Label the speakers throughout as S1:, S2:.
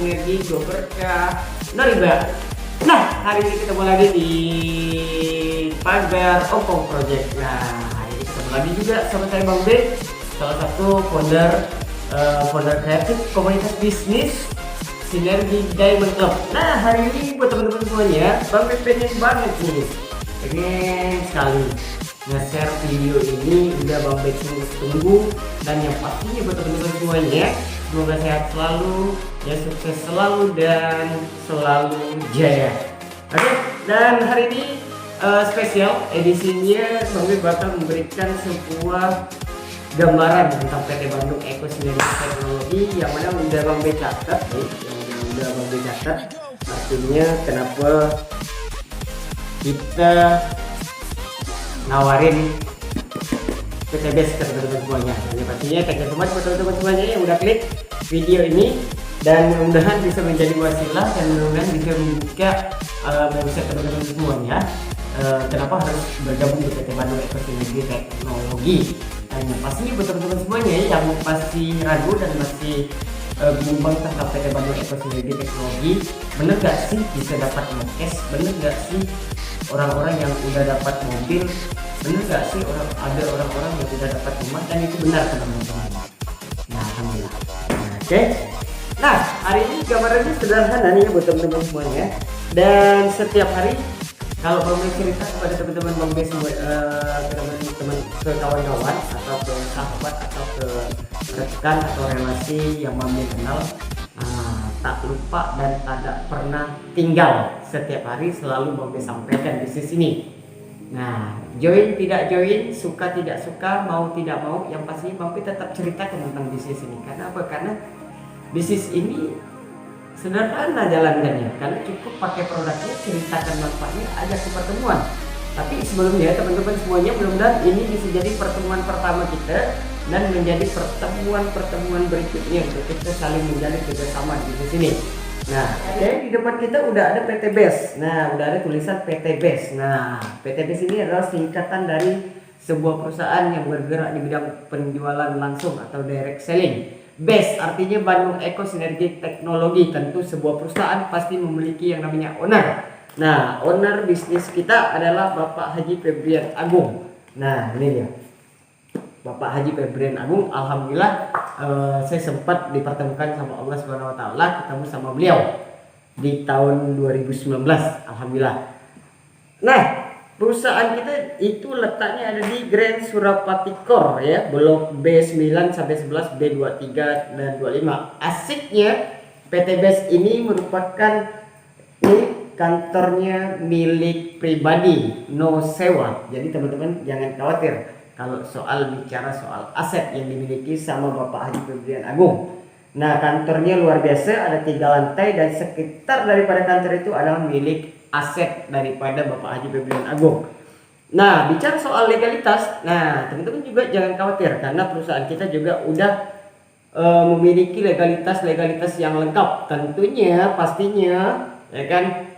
S1: sinergi, go berkah, no riba. Nah, hari ini ketemu lagi di Pagar Opong Project. Nah, hari ini ketemu lagi juga sama saya Bang B, salah satu founder kreatif komunitas bisnis Sinergi Diamond Club. Nah, hari ini buat teman-teman semuanya, Bang B pengen banget nih, pengen sekali nge-share video ini. Udah Bang B tunggu, dan yang pastinya buat teman-teman semuanya, semoga sehat selalu, ya sukses selalu dan selalu jaya. Oke, dan hari ini spesial edisinya Bang B bakal memberikan sebuah gambaran tentang PT Bandung Eko Sinergi Teknologi yang mana udah Bang B catat nih, yang udah Bang B catat. Artinya kenapa kita nawarin PTBS ke teman-teman semuanya. Jadi pastinya thank you so much buat teman-teman semuanya yang udah klik video ini, dan mudah-mudahan bisa menjadi wasilah dan mudah-mudahan bisa membuka mindset teman-teman semuanya. Kenapa harus bergabung di PT Bandung Eko Sinergi Teknologi? Dan pastinya buat teman-teman semuanya yang masih ragu dan masih bimbang tentang PT Bandung Eko Sinergi Teknologi, bener gak sih bisa dapat cash? Bener gak sih orang-orang yang udah dapat mobil? Bener gak sih ada orang-orang yang udah dapat rumah? Dan itu benar teman-teman. Nah, alhamdulillah. Oke. Nah, hari ini gambarannya sederhana nih buat teman-teman semuanya. Dan setiap hari kalau Bang B cerita kepada teman-teman Bang B semua, ke teman-teman, ke kawan-kawan atau ke sahabat atau ke rekan atau relasi yang Bang B kenal, tak lupa dan tidak pernah tinggal, setiap hari selalu Bang B sampaikan bisnis ini. Nah, join tidak join, suka tidak suka, mau tidak mau, yang pastinya Bang B tetap ceritakan tentang bisnis ini. Karena apa? Karena bisnis ini sederhana jalankannya, karena cukup pakai produknya, ceritakan manfaatnya, ajak ke pertemuan. Tapi sebelumnya teman-teman semuanya, mudah-mudahan ini bisa jadi pertemuan pertama kita dan menjadi pertemuan berikutnya untuk kita saling menjalin kerjasama di sini. Nah, oke, di depan kita udah ada PTBS. Nah, udah ada tulisan PTBS. Nah, PTBS ini adalah singkatan dari sebuah perusahaan yang bergerak di bidang penjualan langsung atau direct selling. BES artinya Bandung Eko Sinergi Teknologi. Tentu sebuah perusahaan pasti memiliki yang namanya owner. Nah, owner bisnis kita adalah Bapak Haji Febrian Agung. Nah, ini dia Bapak Haji Febrian Agung. Alhamdulillah saya sempat dipertemukan sama Allah Subhanahu wa taala, ketemu sama beliau di tahun 2019. Alhamdulillah. Nah, perusahaan kita itu letaknya ada di Grand Surapati Core ya, blok B9 sampai 11, B23 dan 25. Asiknya PTBS ini merupakan kantornya milik pribadi, no sewa. Jadi teman-teman jangan khawatir kalau bicara soal aset yang dimiliki sama Bapak Haji Febrian Agung. Nah, kantornya luar biasa, ada 3 lantai dan sekitar daripada kantor itu adalah milik aset daripada Bapak Haji Febrian Agung. Nah, bicara soal legalitas, nah teman-teman juga jangan khawatir karena perusahaan kita juga udah memiliki legalitas yang lengkap. Tentunya, pastinya, ya kan,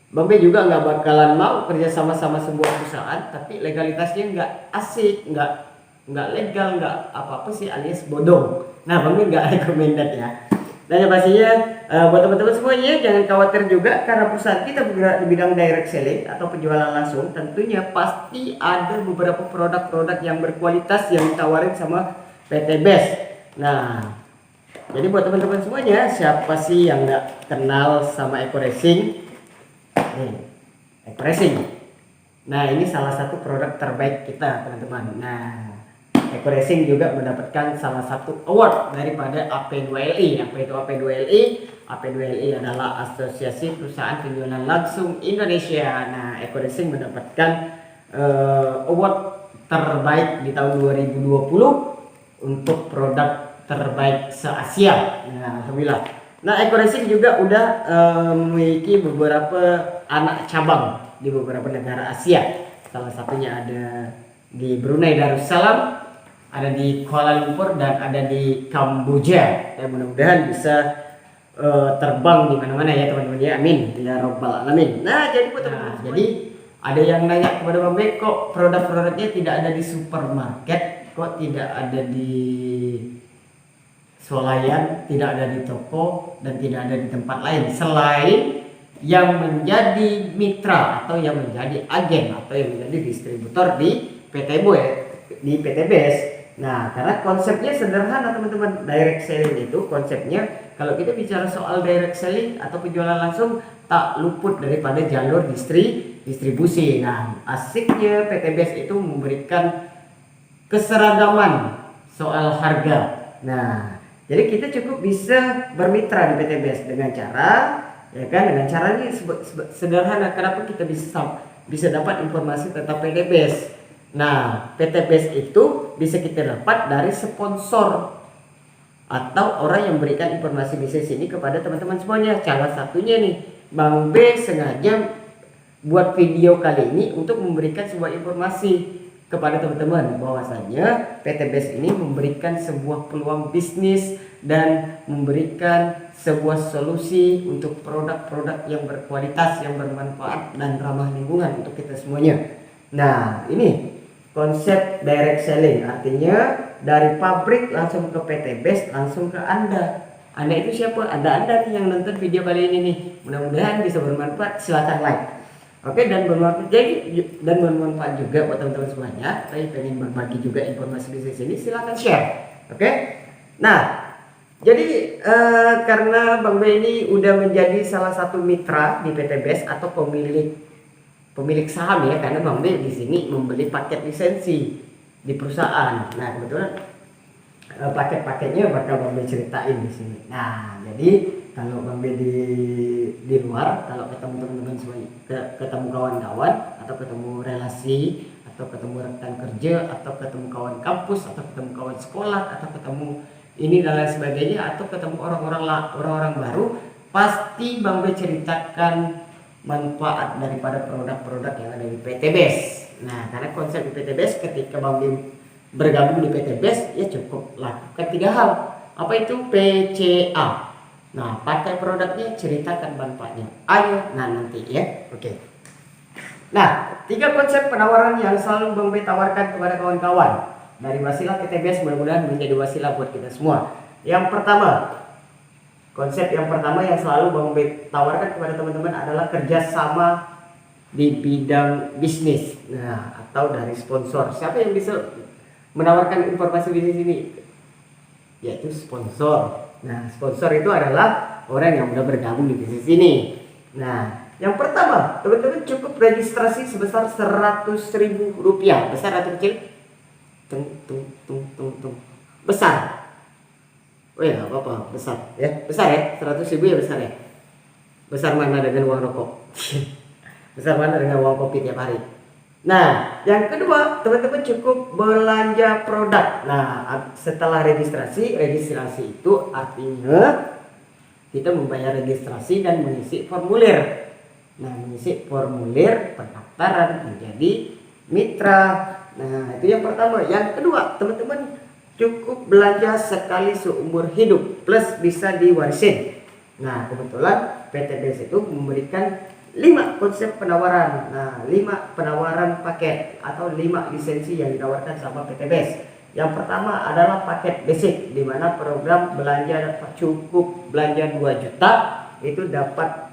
S1: Bang B juga nggak bakalan mau kerja sama sebuah perusahaan tapi legalitasnya nggak asik, nggak legal, nggak apa-apa sih, alias bodong. Nah, Bang B nggak recommended ya. Dan yang pastinya buat teman-teman semuanya jangan khawatir juga karena perusahaan kita bergerak di bidang direct selling atau penjualan langsung. Tentunya pasti ada beberapa produk-produk yang berkualitas yang ditawarin sama PTBS. Nah, jadi buat teman-teman semuanya, siapa sih yang nggak kenal sama Eko Racing? Eko Racing. Nah, ini salah satu produk terbaik kita teman-teman. Nah, Eko Racing juga mendapatkan salah satu award daripada AP2LI. Apa itu AP2LI? AP2LI adalah Asosiasi Perusahaan Penjualan Langsung Indonesia. Nah, Eko Racing mendapatkan award terbaik di tahun 2020 untuk produk terbaik se-Asia. Nah, alhamdulillah. Nah, Eko Racing juga udah memiliki beberapa anak cabang di beberapa negara Asia. Salah satunya ada di Brunei Darussalam, ada di Kuala Lumpur, dan ada di Kamboja. Ya, mudah-mudahan bisa terbang di mana-mana ya teman-teman ya, amin ya robbal alamin. Nah, jadi jadi ada yang nanya kepada Bang B, kok produk-produknya tidak ada di supermarket, kok tidak ada di swalayan, tidak ada di toko dan tidak ada di tempat lain selain yang menjadi mitra atau yang menjadi agen atau yang menjadi distributor di PTBES. Nah, karena konsepnya sederhana teman-teman. Direct selling itu konsepnya, kalau kita bicara soal direct selling atau penjualan langsung, tak luput daripada jalur distribusi. Nah, asiknya PTBES itu memberikan keseragaman soal harga. Nah, jadi kita cukup bisa bermitra di PTBES dengan cara, ya kan, dengan caranya sederhana. Kenapa kita bisa dapat informasi tentang PTBES? Nah, PTBES itu bisa kita dapat dari sponsor atau orang yang memberikan informasi bisnis ini kepada teman-teman semuanya. Salah satunya nih, Bang B sengaja buat video kali ini untuk memberikan sebuah informasi kepada teman-teman bahwasanya PTBES ini memberikan sebuah peluang bisnis dan memberikan sebuah solusi untuk produk-produk yang berkualitas, yang bermanfaat dan ramah lingkungan untuk kita semuanya. Nah, ini konsep direct selling, artinya dari pabrik langsung ke PTBES, langsung ke Anda. Anda itu siapa? Anda nih yang nonton video kali ini nih. Mudah-mudahan bisa bermanfaat. Silakan like. Oke, dan bermanfaat juga buat teman-teman semuanya. Saya pengen berbagi juga informasi bisnis ini, silakan share. Oke. Nah, jadi karena Bang B ini udah menjadi salah satu mitra di PTBES atau pemilik saham ya, karena Bang B di sini membeli paket lisensi di perusahaan. Nah, kebetulan paket-paketnya bakal Bang B ceritain di sini. Nah, jadi kalau Bang B di luar, kalau ketemu teman-teman semuanya, ketemu kawan-kawan atau ketemu relasi atau ketemu rekan kerja atau ketemu kawan kampus atau ketemu kawan sekolah atau ketemu ini dan lain sebagainya atau ketemu orang-orang baru, pasti Bang B ceritakan manfaat daripada produk-produk yang ada di PTBES. Nah, karena konsep di PTBES, ketika Bang B bergabung di PTBES, ya cukup lakukan 3 hal. Apa itu? PCA. Nah, pakai produknya, ceritakan manfaatnya. Ayo, nah nanti ya. Oke. Nah, 3 konsep penawaran yang selalu Bang B tawarkan kepada kawan-kawan dari wasilah PTBES, mudah-mudahan menjadi wasilah buat kita semua. Yang pertama, konsep yang pertama yang selalu Bang B tawarkan kepada teman-teman adalah kerjasama di bidang bisnis. Nah, atau dari sponsor. Siapa yang bisa menawarkan informasi bisnis ini? Yaitu sponsor. Nah, sponsor itu adalah orang yang sudah bergabung di bisnis ini. Nah, yang pertama, teman-teman cukup registrasi sebesar Rp100.000. Besar atau kecil? Besar. Oh ya, nggak apa-apa, besar ya, besar ya, 100.000 ya, besar ya. Besar mana dengan uang rokok? Besar mana dengan uang kopi tiap hari? Nah, yang kedua, teman-teman cukup belanja produk. Nah, setelah registrasi itu artinya kita membayar registrasi dan mengisi formulir. Nah, mengisi formulir pendaftaran menjadi mitra. Nah, itu yang pertama. Yang kedua, teman-teman cukup belanja sekali seumur hidup plus bisa diwarisin. Nah, kebetulan PTBES itu memberikan 5 konsep penawaran. Nah, 5 penawaran paket atau 5 lisensi yang ditawarkan sama PTBES. Yang pertama adalah paket basic, di mana program belanja cukup belanja 2 juta itu dapat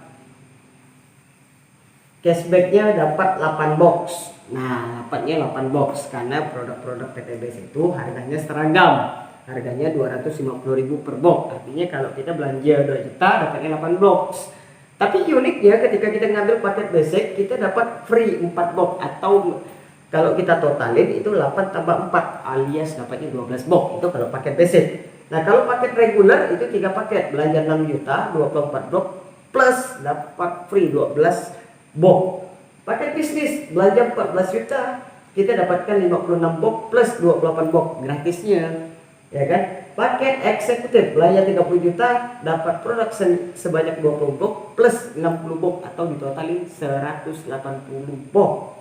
S1: cashbacknya, dapat 8 box. Nah, dapatnya 8 box karena produk-produk PTBES itu harganya seragam. Harganya Rp250.000 per box. Artinya kalau kita belanja 2 juta dapatnya 8 box. Tapi uniknya ketika kita ngambil paket basic, kita dapat free 4 box, atau kalau kita totalin itu 8 tambah 4 alias dapatnya 12 box. Itu kalau paket basic. Nah, kalau paket reguler itu 3 paket, belanja 6 juta 24 box plus dapat free 12 box. Paket bisnis belanja 14 juta, kita dapatkan 56 box plus 28 box gratisnya, ya kan? Paket eksekutif belanja 30 juta, dapat produk sebanyak 20 box plus 60 box atau ditotalin 180 box.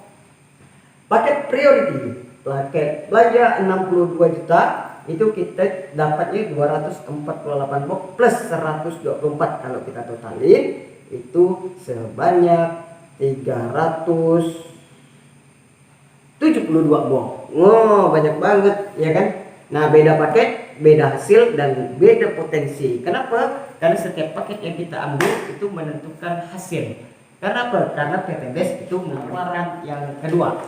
S1: Paket priority, paket belanja 62 juta, itu kita dapatnya 248 box plus 124. Kalau kita totalin itu sebanyak 372 box. Oh, banyak banget ya kan. Nah, beda paket beda hasil dan beda potensi. Kenapa? Karena setiap paket yang kita ambil itu menentukan hasil. Kenapa? Karena PTBS itu menawarkan yang kedua.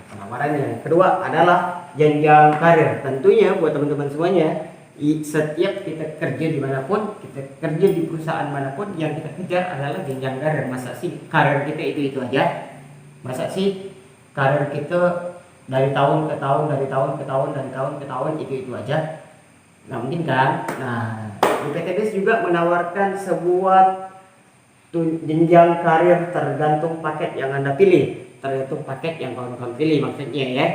S1: Penawaran yang kedua adalah jenjang karir. Tentunya buat teman-teman semuanya, setiap kita kerja dimanapun, kita kerja di perusahaan manapun, yang kita kejar adalah jenjang karir. Masa sih karir kita itu aja? Masa sih karir kita dari tahun ke tahun, dari tahun ke tahun, dari tahun ke tahun itu aja? Nggak mungkin kan? Nah, di PTBS juga menawarkan sebuah jenjang karir tergantung paket yang Anda pilih, tergantung paket yang kawan-kawan pilih maksudnya ya.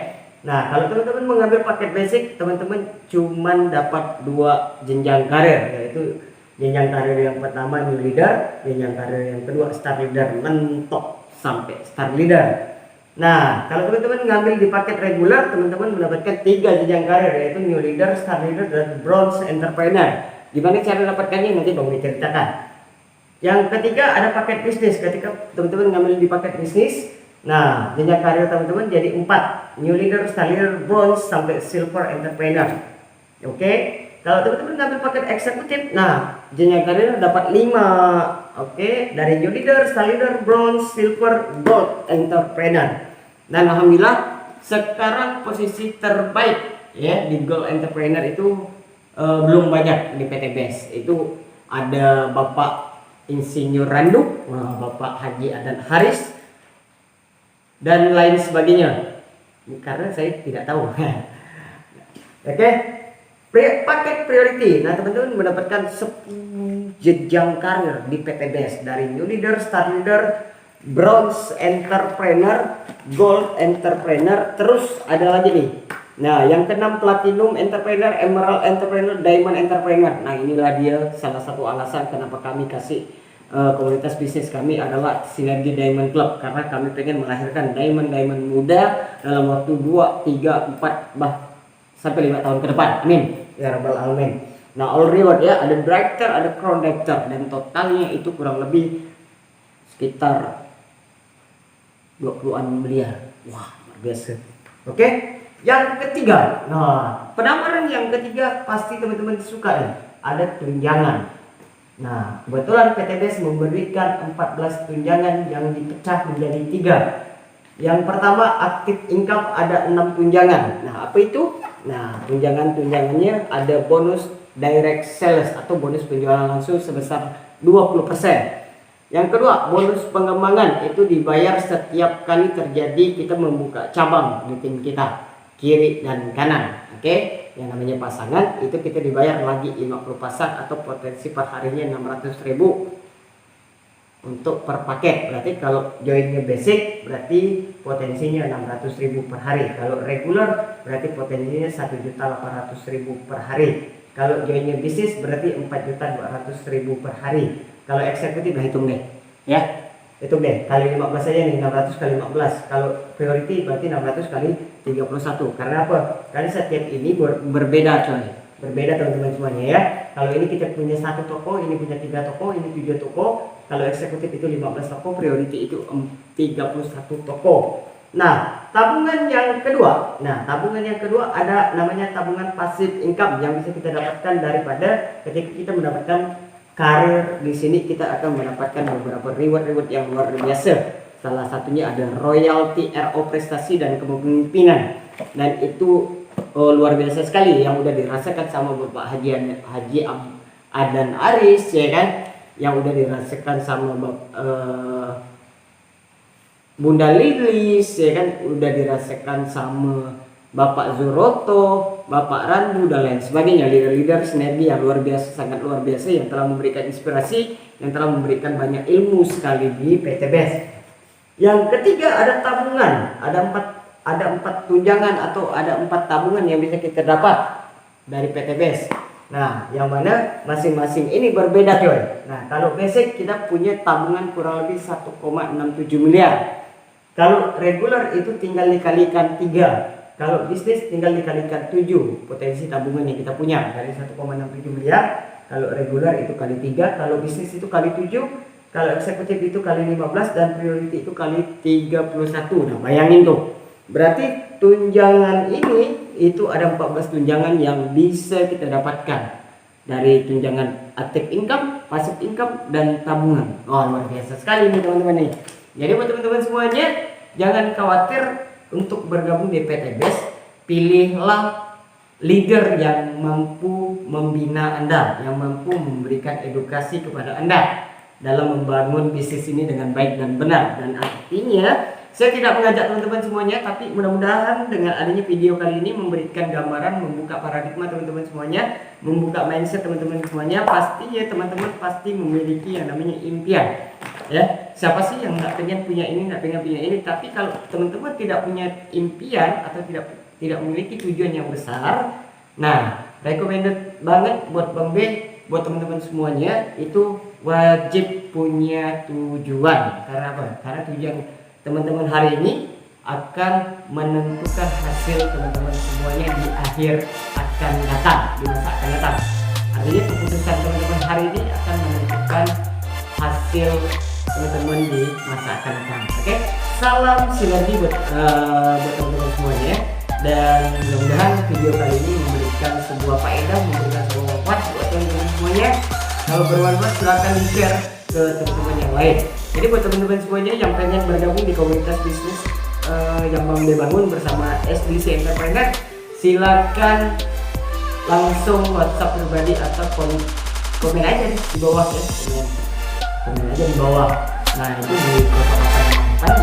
S1: Nah, kalau teman-teman mengambil paket basic, teman-teman cuman dapat 2 jenjang karir, yaitu jenjang karir yang pertama new leader, jenjang karir yang kedua star leader, mentok sampai star leader. Nah, kalau teman-teman ngambil di paket reguler, teman-teman mendapatkan 3 jenjang karir, yaitu new leader, star leader, dan bronze entrepreneur. Gimana cara dapatkannya nanti Bang diceritakan. Yang ketiga ada paket bisnis. Ketika teman-teman ngambil di paket bisnis, nah, jenjang karir teman-teman jadi 4. New leader, star leader, bronze, sampai silver entrepreneur. Oke. Kalau teman-teman ngambil paket eksekutif, nah, jenjang karir dapat 5. Oke. Dari new leader, star leader, bronze, silver, gold entrepreneur. Dan alhamdulillah sekarang posisi terbaik ya di gold entrepreneur itu belum banyak di PTBS. Itu ada Bapak Insinyur Randu, Bapak Haji Adan Haris, dan lain sebagainya, karena saya tidak tahu. Oke. Paket priority. Nah, teman-teman mendapatkan 10 jenjang karir di PTBS, dari new leader, star leader, bronze entrepreneur, gold entrepreneur, terus ada lagi nih. Nah, yang keenam platinum entrepreneur, emerald entrepreneur, diamond entrepreneur. Nah, inilah dia salah satu alasan kenapa kami kasih komunitas bisnis kami adalah Sinergi Diamond Club, karena kami pengen melahirkan diamond muda dalam waktu 2, 3, 4 sampai 5 tahun ke depan. Amin ya rabbal alamin. Nah, all reward ya, ada director, ada crown director, dan totalnya itu kurang lebih sekitar 20-an miliar. Wah, luar biasa. Oke. Yang ketiga, nah, penawaran yang ketiga pasti teman-teman suka nih, ada tunjangan. Nah, kebetulan PTBS memberikan 14 tunjangan yang dipecah menjadi 3. Yang pertama aktif income, ada 6 tunjangan. Nah, apa itu? Nah, tunjangannya ada bonus direct sales atau bonus penjualan langsung sebesar 20%. Yang kedua, bonus pengembangan, itu dibayar setiap kali terjadi kita membuka cabang di tim kita, kiri dan kanan. Oke, yang namanya pasangan itu kita dibayar lagi 50 pasang atau potensi per harinya 600.000 untuk per paket. Berarti kalau joinnya basic berarti potensinya 600.000 per hari. Kalau regular berarti potensinya 1.800.000 per hari. Kalau joinnya bisnis berarti 4.200.000 per hari. Kalau eksekutif nah hitung deh ya. Hitung deh, kali 15 saja nih, 600 kali 15. Kalau priority berarti 600 kali 31. Karena apa? Karena setiap ini berbeda coy. Berbeda teman-teman semuanya ya. Kalau ini kita punya 1 toko, ini punya 3 toko, ini 7 toko. Kalau eksekutif itu 15 toko, priority itu 31 toko. Nah, tabungan yang kedua. Nah, tabungan yang kedua ada namanya tabungan passive income yang bisa kita dapatkan daripada ketika kita mendapatkan karir di sini. Kita akan mendapatkan beberapa reward yang luar biasa. Salah satunya ada royalti, RO prestasi dan kepemimpinan, dan itu luar biasa sekali yang udah dirasakan sama Bapak Haji Adan Aris ya kan, yang udah dirasakan sama Bunda Lilis ya kan, udah dirasakan sama Bapak Zuroto, Bapak Randu dan lain sebagainya, leader-leader sinergi yang luar biasa, sangat luar biasa, yang telah memberikan inspirasi, yang telah memberikan banyak ilmu sekali di PTBS. Yang ketiga ada tabungan, ada 4 tunjangan atau ada 4 tabungan yang bisa kita dapat dari PTBS. Nah, yang mana masing-masing ini berbeda coy. Nah, kalau basic kita punya tabungan kurang lebih 1,67 miliar. Kalau regular itu tinggal dikalikan 3. Kalau bisnis tinggal dikalikan 7 potensi tabungan yang kita punya dari 1,67 miliar. Kalau regular itu kali 3, kalau bisnis itu kali 7, kalau eksekutif itu kali 15, dan priority itu kali 31. Nah, bayangin tuh. Berarti tunjangan ini itu ada 14 tunjangan yang bisa kita dapatkan dari tunjangan active income, passive income, dan tabungan. Oh, luar biasa sekali nih teman-teman nih. Jadi buat teman-teman semuanya, jangan khawatir untuk bergabung di PT BEST. Pilihlah leader yang mampu membina Anda, yang mampu memberikan edukasi kepada Anda dalam membangun bisnis ini dengan baik dan benar. Dan artinya saya tidak mengajak teman-teman semuanya, tapi mudah-mudahan dengan adanya video kali ini memberikan gambaran, membuka paradigma teman-teman semuanya, membuka mindset teman-teman semuanya. Pasti ya teman-teman pasti memiliki yang namanya impian. Ya, siapa sih yang nggak pengen punya ini, nggak pengen punya ini? Tapi kalau teman-teman tidak punya impian atau tidak memiliki tujuan yang besar, nah recommended banget buat Bang B, buat teman-teman semuanya itu wajib punya tujuan. Karena apa? Karena tujuan teman-teman hari ini akan menentukan hasil teman-teman semuanya di akhir akan datang, di masa akan datang. Artinya keputusan teman-teman hari ini akan menentukan hasil teman-teman di masa akan datang. Oke, salam sinergi buat teman-teman semuanya. Dan mudah-mudahan video kali ini memberikan sebuah faedah, memberikan sebuah manfaat buat teman-teman semuanya. Kalau bermanfaat silahkan di-share ke teman-teman yang lain. Jadi buat teman-teman semuanya yang pengen bergabung di komunitas bisnis yang Bang B bangun bersama SDC Entrepreneur, silakan langsung WhatsApp pribadi atau komen aja di bawah ya, komen aja di bawah. Nah itu di kotak-kotak